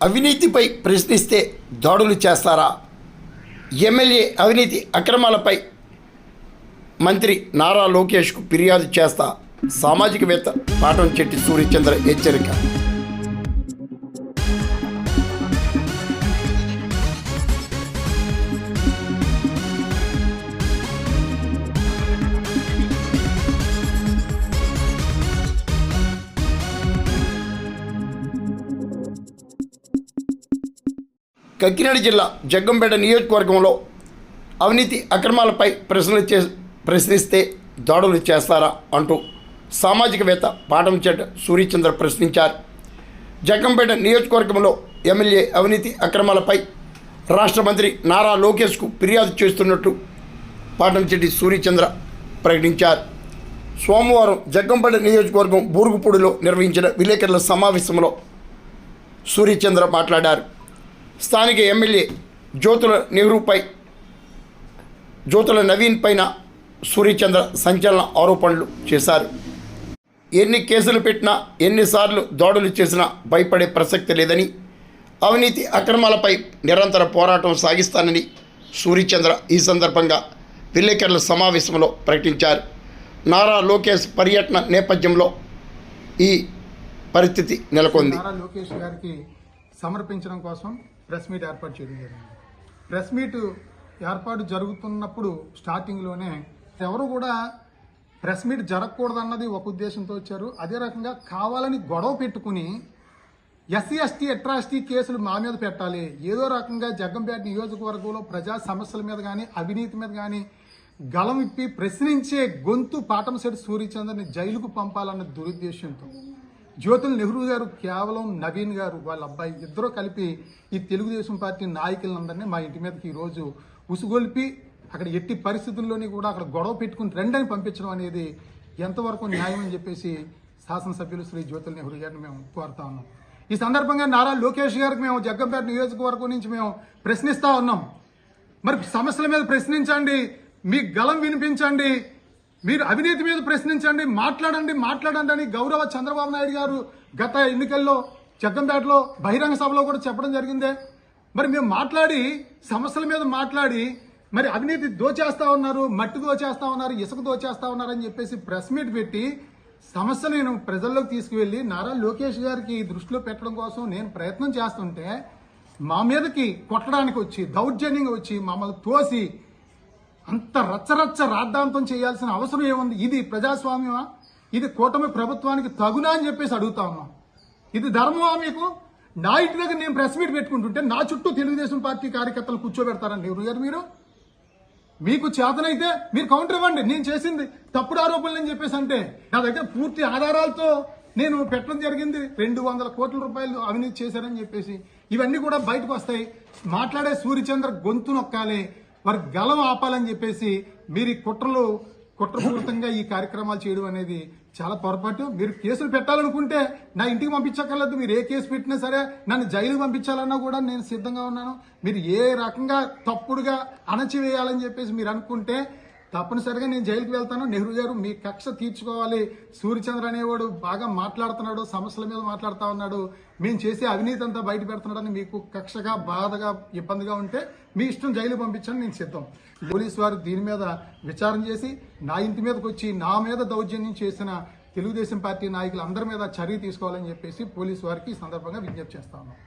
అవినీతిపై ప్రశ్నిస్తే దాడులు చేస్తారా? ఎమ్మెల్యే అవినీతి అక్రమాలపై మంత్రి నారా లోకేష్కు ఫిర్యాదు చేస్తా సామాజికవేత్త పాటంశెట్టి సూర్యచంద్ర హెచ్చరిక. కాకినాడ జిల్లా జగ్గంపేట నియోజకవర్గంలో అవినీతి అక్రమాలపై ప్రశ్నిస్తే దాడులు చేస్తారా అంటూ సామాజికవేత్త పాటంశెట్టి సూర్యచంద్ర ప్రశ్నించారు. జగ్గంపేట నియోజకవర్గంలో ఎమ్మెల్యే అవినీతి అక్రమాలపై రాష్ట్ర మంత్రి నారా లోకేష్కు ఫిర్యాదు చేస్తున్నట్టు పాటంశెట్టి సూర్యచంద్ర ప్రకటించారు. సోమవారం జగ్గంపేట నియోజకవర్గం బూరుగుపూడిలో నిర్వహించిన విలేకరుల సమావేశంలో సూర్యచంద్ర మాట్లాడారు. స్థానిక ఎమ్మెల్యే జ్యోతుల నవీన్ పైన సూర్యచంద్ర సంచలన ఆరోపణలు చేశారు. ఎన్ని కేసులు పెట్టినా ఎన్నిసార్లు దాడులు చేసినా భయపడే ప్రసక్తి లేదని, అవినీతి అక్రమాలపై నిరంతర పోరాటం సాగిస్తానని సూర్యచంద్ర ఈ సందర్భంగా విలేకరుల సమావేశంలో ప్రకటించారు. నారా లోకేష్ పర్యటన నేపథ్యంలో ఈ పరిస్థితి నెలకొంది. నారా లోకేష్ గారికి సమర్పించడం కోసం ప్రెస్ మీట్ ఏర్పాటు చేయడం జరిగింది. ప్రెస్ మీట్ ఏర్పాటు జరుగుతున్నప్పుడు స్టార్టింగ్లోనే ఎవరు కూడా ప్రెస్ మీట్ జరగకూడదన్నది ఒక ఉద్దేశంతో వచ్చారు. అదే రకంగా కావాలని గొడవ పెట్టుకుని ఎస్సీ ఎస్టీ అట్రాసిటీ కేసులు మా మీద పెట్టాలి, ఏదో రకంగా జగ్గంపేట నియోజకవర్గంలో ప్రజా సమస్యల మీద కానీ అవినీతి మీద కానీ గళం ఇప్పి ప్రశ్నించే గొంతు పాటంశెట్టి సూర్యచంద్రని జైలుకు పంపాలన్న దురుద్దేశంతో జ్యోతుల నెహ్రూ గారు కేవలం నవీన్ గారు వాళ్ళ అబ్బాయి ఇద్దరూ కలిపి ఈ తెలుగుదేశం పార్టీ నాయకులందరినీ మా ఇంటి మీదకి ఈరోజు ఉసుగొల్పి అక్కడ ఎట్టి పరిస్థితుల్లోని కూడా అక్కడ గొడవ పెట్టుకుని రెండని పంపించడం అనేది ఎంతవరకు న్యాయం అని చెప్పేసి శాసనసభ్యులు శ్రీ జ్యోతుల నెహ్రూ గారిని మేము కోరుతా ఉన్నాం. ఈ సందర్భంగా నారా లోకేష్ గారికి మేము జగ్గంపేట నియోజకవర్గం నుంచి మేము ప్రశ్నిస్తా ఉన్నాం. మరి సమస్యల మీద ప్రశ్నించండి, మీ గళం వినిపించండి, మీరు అవినీతి మీద ప్రశ్నించండి, మాట్లాడండి అని గౌరవ చంద్రబాబు నాయుడు గారు గత ఎన్నికల్లో జగ్గంపేటలో బహిరంగ సభలో కూడా చెప్పడం జరిగిందే. మరి మేము మాట్లాడి సమస్యల మీద మాట్లాడి మరి అవినీతి దోచేస్తా ఉన్నారు, మట్టి దోచేస్తా ఉన్నారు, ఇసుక దోచేస్తా ఉన్నారు అని చెప్పేసి ప్రెస్ మీట్ పెట్టి సమస్యను నేను ప్రజల్లోకి తీసుకువెళ్ళి నారా లోకేష్ గారికి దృష్టిలో పెట్టడం కోసం నేను ప్రయత్నం చేస్తుంటే మా మీదకి కొట్టడానికి వచ్చి దౌర్జన్యంగా వచ్చి మమ్మల్ని తోసి అంత రచ్చరచ్చ రాద్ధాంతం చేయాల్సిన అవసరం ఏముంది? ఇది ప్రజాస్వామ్యమా? ఇది కూటమి ప్రభుత్వానికి తగునా అని చెప్పేసి అడుగుతా ఉన్నాం. ఇది ధర్మమా మీకు? నా ఇంటి దగ్గర నేను ప్రెస్ మీట్ పెట్టుకుంటుంటే నా చుట్టూ తెలుగుదేశం పార్టీ కార్యకర్తలు కూర్చోబెడతారండి ఎవరు మీరు? మీకు చేతనైతే మీరు కౌంటర్ ఇవ్వండి. నేను చేసింది తప్పుడు ఆరోపణలు అని చెప్పేసి అంటే నా దగ్గర పూర్తి ఆధారాలతో నేను పెట్టడం జరిగింది. 200 కోట్ల రూపాయలు అవినీతి చేశారని చెప్పేసి ఇవన్నీ కూడా బయటకు వస్తాయి. మాట్లాడే సూర్యచంద్ర గొంతు నొక్కాలి, వారి గలం ఆపాలని చెప్పేసి మీరు కుట్రపూరితంగా ఈ కార్యక్రమాలు చేయడం అనేది చాలా పొరపాటు. మీరు కేసులు పెట్టాలనుకుంటే నా ఇంటికి పంపించక్కర్లేదు. మీరు ఏ కేసు పెట్టినా సరే నన్ను జైలుకి పంపించాలన్నా కూడా నేను సిద్ధంగా ఉన్నాను. మీరు ఏ రకంగా తప్పుడుగా అణచివేయాలని చెప్పేసి మీరు అనుకుంటే తప్పనిసరిగా నేను జైలుకి వెళ్తాను. నెహ్రూ గారు మీ కక్ష తీర్చుకోవాలి. సూర్యచంద్ర అనేవాడు బాగా మాట్లాడుతున్నాడు, సమస్యల మీద మాట్లాడుతూ ఉన్నాడు, మేము చేసే అవినీతి అంతా బయట పెడుతున్నాడని మీకు కక్షగా బాధగా ఇబ్బందిగా ఉంటే మీ ఇష్టం జైలు పంపించండి, నేను సిద్ధం. పోలీసు వారు దీని మీద విచారణ చేసి నా ఇంటి మీదకి వచ్చి నా మీద దౌర్జన్యం చేసిన తెలుగుదేశం పార్టీ నాయకులు అందరి మీద చర్య తీసుకోవాలని చెప్పేసి పోలీసు వారికి ఈ సందర్భంగా విజ్ఞప్తి చేస్తా ఉన్నాం.